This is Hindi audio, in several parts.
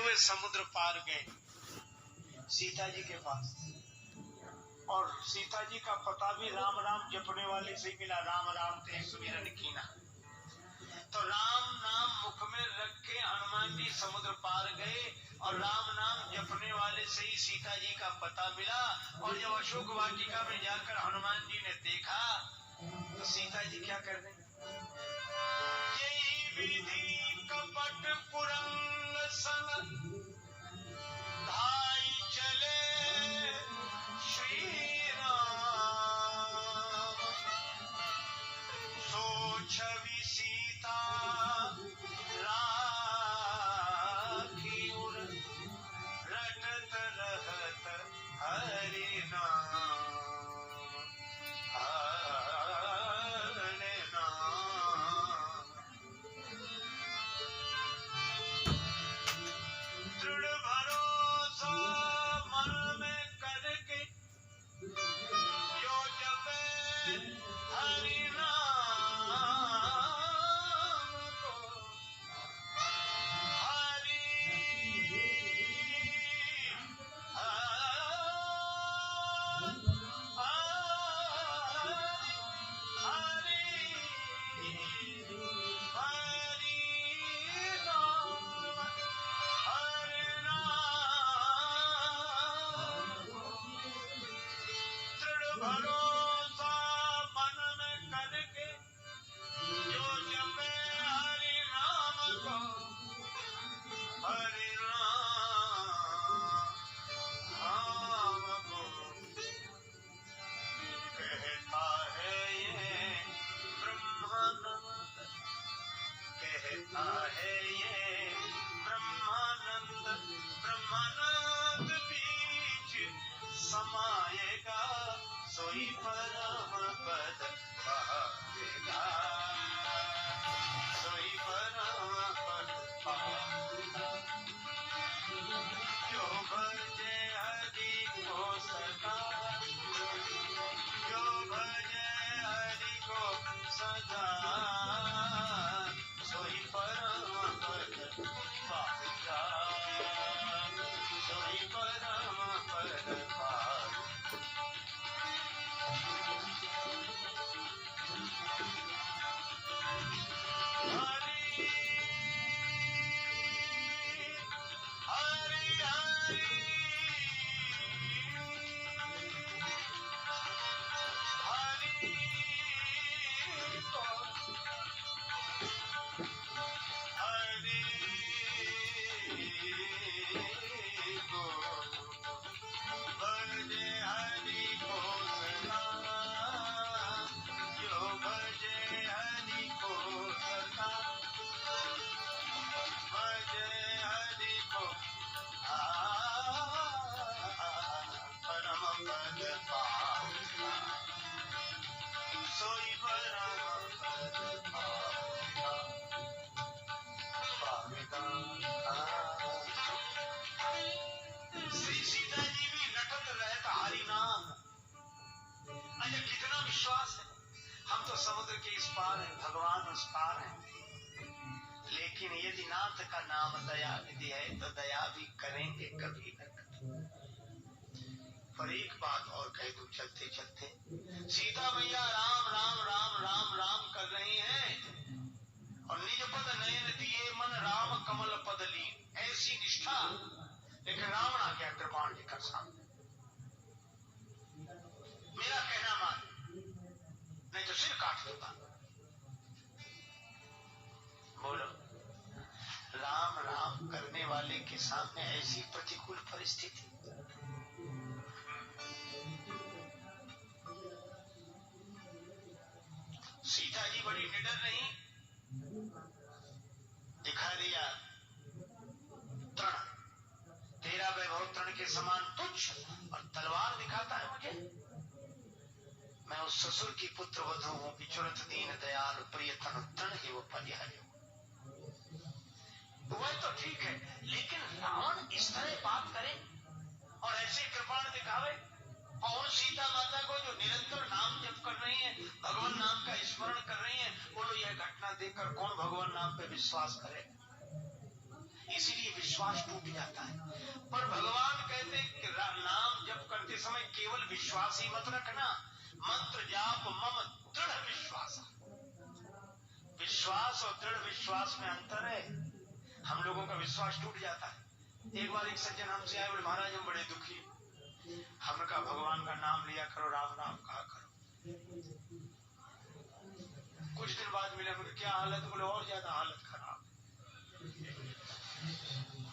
हुए समुद्र पार गए सीता जी के पास, और सीता जी का पता भी राम राम जपने वाले से ही मिला। राम राम ते सुमिरन कीना। तो राम नाम मुख में रख के हनुमान जी समुद्र पार गए और राम नाम जपने वाले से ही सीता जी का पता मिला। और जब अशोक वाटिका में जाकर हनुमान जी ने देखा तो सीता जी क्या कर रही, यही विधि कपट कुरंग संग धाई चले श्री राम, सो छवि सीता राखी उर रटत रहत हरि नाम, हरि नाम। दृढ़ भरोसा मन में करके जो जपे हरि नाम को, हरि भरोसा मन में करके जो जपे हरि नाम को, हरि नाम को कहता है ये ब्रह्मानंद, कहता है ये ब्रह्मानंद, ब्रह्मानंद बीच समाएगा सोई परम पद पाएगा, सोई परम पद पाएगा। जो भजे हरि को सदा, जो भजे हरि को सदा, सोई परम पद पाएगा, सोई परम पद पाएगा। समुद्र के इस पार है, भगवान उस पार है। लेकिन यदि नाथ का नाम दया निधि है तो दया भी करेंगे कभी न कभी। पर एक बात और कह दूं चलते चलते, सीता मैया राम राम राम राम राम कर रही हैं और निज पद नयन दिए मन राम कमल पद लीन, ऐसी निष्ठा। लेकिन रावण आ गया कृपाण जी का सामने, मेरा कहना मान नहीं तो सिर काट दूंगा। बोलो, राम राम करने वाले के सामने ऐसी प्रतिकूल परिस्थिति। सीता जी बड़ी निडर रही, दिखा दिया तृण, तेरा वैभव तृण के समान तुच्छ और तलवार दिखाता है मुझे। मैं उस ससुर की पुत्र वधू हूं, विचुरत दीन दयाल प्रियतन तृण ही वो परिहरे। वह तो ठीक है, लेकिन रावण इस तरह बात करे और ऐसे कृपाण दिखावे, और सीता माता को जो निरंतर नाम जप कर रही है, भगवान नाम का स्मरण कर रही है, बोलो यह घटना देखकर कौन भगवान नाम पे विश्वास करे। इसीलिए विश्वास टूट जाता है। पर भगवान कहते हैं कि नाम जप करते समय केवल विश्वास ही मत रखना, मंत्र जाप मम दृढ़ विश्वास। विश्वास और दृढ़ विश्वास में अंतर है। हम लोगों का विश्वास टूट जाता है। एक बार एक सज्जन हमसे आए, बोले महाराज हम बड़े दुखी। हमने कहा भगवान का नाम लिया करो, राम नाम कहा करो। कुछ दिन बाद मिले, बोले क्या हालत? बोले और ज्यादा हालत खराब।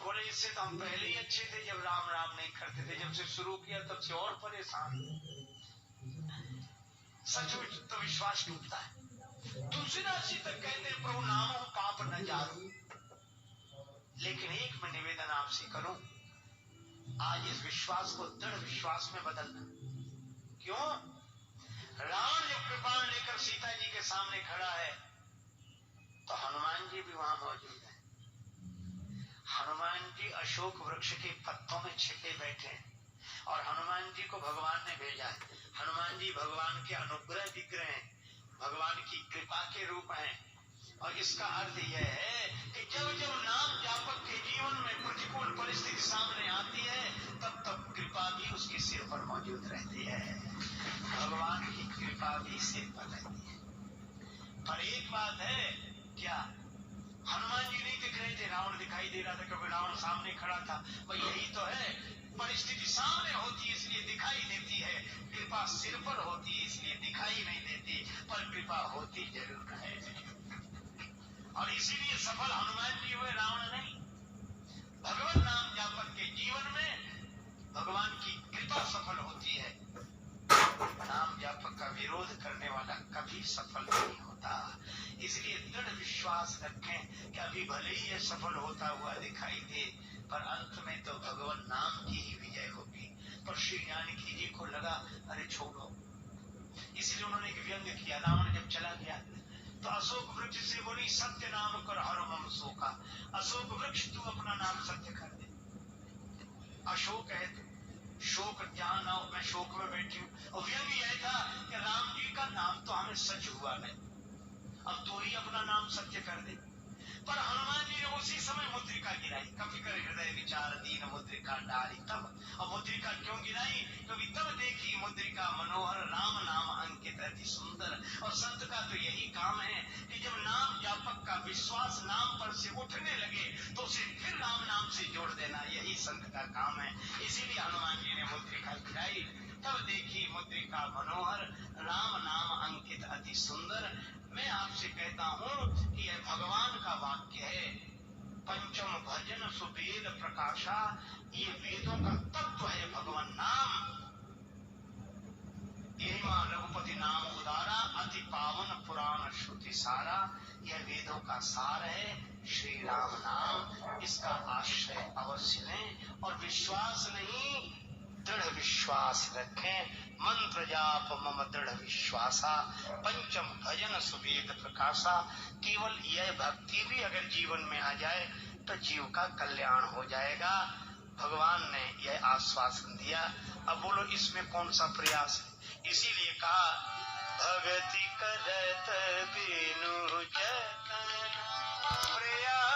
बोले इससे तो हम पहले ही अच्छे थे, जब राम राम नहीं करते थे, जब से शुरू किया तब से और परेशान। सचमुच तो विश्वास टूटता है। तुलसीदास जी तक कहते हैं प्रभु नामों पाप न जारो। लेकिन एक मैं निवेदन आपसे करूं, आज इस विश्वास को दृढ़ विश्वास में बदलना। क्यों? रावण जब कृपाण लेकर सीता जी के सामने खड़ा है तो हनुमान जी भी वहां मौजूद हैं। हनुमान जी अशोक वृक्ष के पत्तों में छिपे बैठे हैं और हनुमान जी को भगवान ने भेजा है। हनुमान जी भगवान के अनुग्रह विग्रह हैं, भगवान की कृपा के रूप हैं। और इसका अर्थ यह है कि जब जब नाम जापक के जीवन में प्रतिकूल परिस्थिति सामने आती है तब तब कृपा भी उसके सिर पर मौजूद रहती है। भगवान की कृपा भी सिर पर रहती है। पर एक बात है, क्या हनुमान जी नहीं दिख रहे थे, रावण दिखाई दे रहा था क्योंकि रावण सामने खड़ा था। भाई यही तो है, परिस्थिति सामने होती है इसलिए दिखाई देती है, कृपा सिर पर होती है इसलिए दिखाई नहीं देती, पर कृपा होती जरूर है। और इसीलिए सफल हनुमान जी हुए, रावण नहीं। भगवान नाम जापक के जीवन में भगवान की कृपा सफल होती है। नाम जापक का विरोध करने वाला कभी सफल नहीं होता। इसलिए दृढ़ विश्वास रखें कि अभी भले ही यह सफल होता हुआ दिखाई दे, पर अंत में तो भगवान नाम की ही विजय होगी। पर श्री जानकी जी को लगा अरे छोड़ो, इसलिए उन्होंने एक व्यंग्य किया। रावण जब चला गया तो अशोक वृक्ष से बोली सत्य नाम कर हर मम शोका। अशोक वृक्ष तू अपना नाम सत्य कर दे। अशोक है तो शोक जहां ना हो, मैं शोक में बैठी हूँ। और व्यंग्य यह था कि राम जी का नाम तो हमें सच हुआ नहीं, अब तू ही अपना नाम सत्य कर दे। पर हनुमान जी ने उसी समय मुद्रिका गिराई, कभी कर हृदय विचार दीन मुद्रिका डाली तब। और मुद्रिका क्यों गिराई? क्योंकि तब देखी मुद्रिका मनोहर राम नाम अंकित अति सुंदर। और संत का तो यही काम है कि जब नाम जापक का विश्वास नाम पर से उठने लगे तो उसे फिर राम नाम से जोड़ देना, यही संत का काम है। इसीलिए हनुमान जी ने मुद्रिका गिराई, तब देखी मुद्रिका मनोहर राम नाम अंकित अति सुंदर। मैं आपसे कहता हूं कि यह भगवान का वाक्य है। पंचम भजन सुवेद प्रकाशा, ये वेदों का तत्व है भगवान नाम। यही मां रघुपति नाम उदारा, अति पावन पुराण श्रुति सारा। यह वेदों का सार है श्री राम नाम। इसका आश्रय अवश्य लें और विश्वास नहीं दृढ़ विश्वास रखें। मंत्र जाप मम दृढ़ विश्वासा, पंचम भजन सुवेद प्रकाशा। केवल यह भक्ति भी अगर जीवन में आ जाए तो जीव का कल्याण हो जाएगा। भगवान ने यह आश्वासन दिया। अब बोलो इसमें कौन सा प्रयास है? इसीलिए कहा भक्ति करत बिनु जतन प्रयास